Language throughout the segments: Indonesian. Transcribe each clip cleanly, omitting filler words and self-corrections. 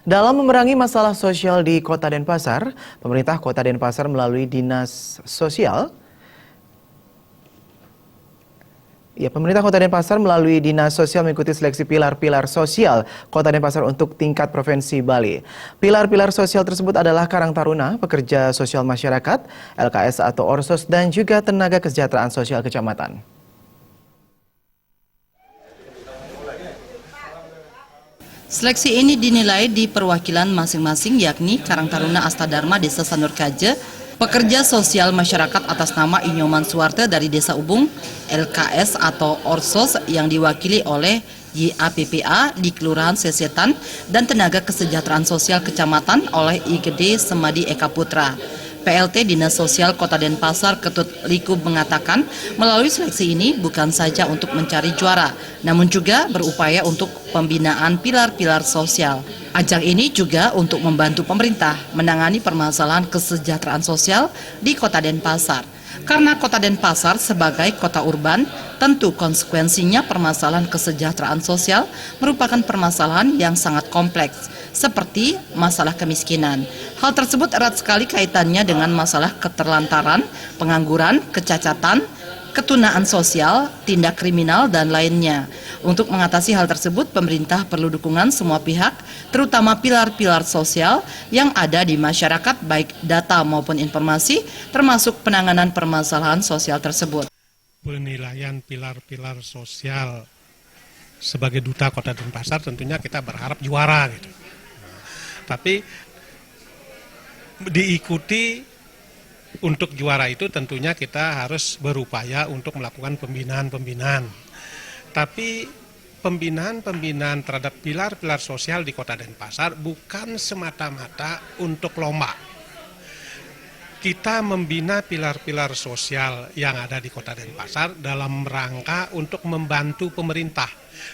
Dalam memerangi masalah sosial di Kota Denpasar, pemerintah Kota Denpasar melalui Dinas Sosial mengikuti seleksi pilar-pilar sosial Kota Denpasar untuk tingkat Provinsi Bali. Pilar-pilar sosial tersebut adalah Karang Taruna, pekerja sosial masyarakat, LKS atau Orsos, dan juga tenaga kesejahteraan sosial kecamatan. Seleksi ini dinilai di perwakilan masing-masing, yakni Karang Taruna Astadharma Desa Sanur Kaje, pekerja sosial masyarakat atas nama Inyoman Suwarte dari Desa Ubung, LKS atau Orsos yang diwakili oleh YAPPA di Kelurahan Sesetan, dan tenaga kesejahteraan sosial kecamatan oleh IGD Semadi Eka Putra. PLT Dinas Sosial Kota Denpasar Ketut Likub mengatakan melalui seleksi ini bukan saja untuk mencari juara, namun juga berupaya untuk pembinaan pilar-pilar sosial. Ajang ini juga untuk membantu pemerintah menangani permasalahan kesejahteraan sosial di Kota Denpasar. Karena Kota Denpasar sebagai kota urban, tentu konsekuensinya permasalahan kesejahteraan sosial merupakan permasalahan yang sangat kompleks, seperti masalah kemiskinan. Hal tersebut erat sekali kaitannya dengan masalah keterlantaran, pengangguran, kecacatan, ketunaan sosial, tindak kriminal, dan lainnya. Untuk mengatasi hal tersebut, pemerintah perlu dukungan semua pihak, terutama pilar-pilar sosial yang ada di masyarakat, baik data maupun informasi, termasuk penanganan permasalahan sosial tersebut. Penilaian pilar-pilar sosial sebagai duta Kota Denpasar tentunya kita berharap juara gitu. Tapi diikuti untuk juara itu tentunya kita harus berupaya untuk melakukan pembinaan-pembinaan. Tapi pembinaan terhadap pilar-pilar sosial di Kota Denpasar bukan semata-mata untuk lomba. Kita membina pilar-pilar sosial yang ada di Kota Denpasar dalam rangka untuk membantu pemerintah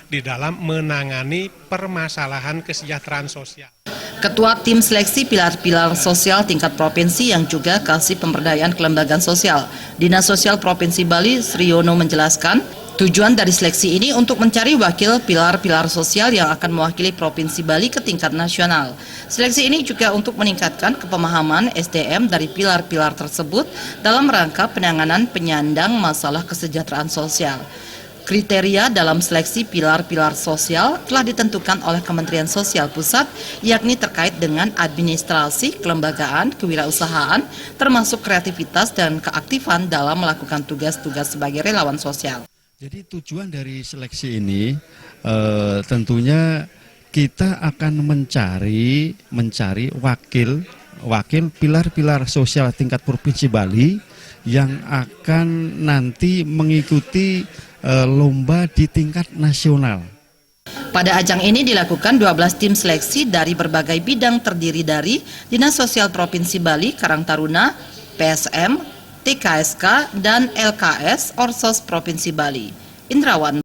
di dalam menangani permasalahan kesejahteraan sosial. Ketua Tim Seleksi Pilar-Pilar Sosial tingkat provinsi yang juga Kasih Pemberdayaan Kelembagaan Sosial Dinas Sosial Provinsi Bali, Sriyono, menjelaskan tujuan dari seleksi ini untuk mencari wakil pilar-pilar sosial yang akan mewakili Provinsi Bali ke tingkat nasional. Seleksi ini juga untuk meningkatkan kepemahaman SDM dari pilar-pilar tersebut dalam rangka penanganan penyandang masalah kesejahteraan sosial. Kriteria dalam seleksi pilar-pilar sosial telah ditentukan oleh Kementerian Sosial Pusat, yakni terkait dengan administrasi, kelembagaan, kewirausahaan, termasuk kreativitas dan keaktifan dalam melakukan tugas-tugas sebagai relawan sosial. Jadi tujuan dari seleksi ini tentunya kita akan mencari wakil pilar-pilar sosial tingkat Provinsi Bali yang akan nanti mengikuti lomba di tingkat nasional. Pada ajang ini dilakukan 12 tim seleksi dari berbagai bidang terdiri dari Dinas Sosial Provinsi Bali, Karang Taruna, PSM, TKSK, dan LKS Orsos Provinsi Bali. Indrawan.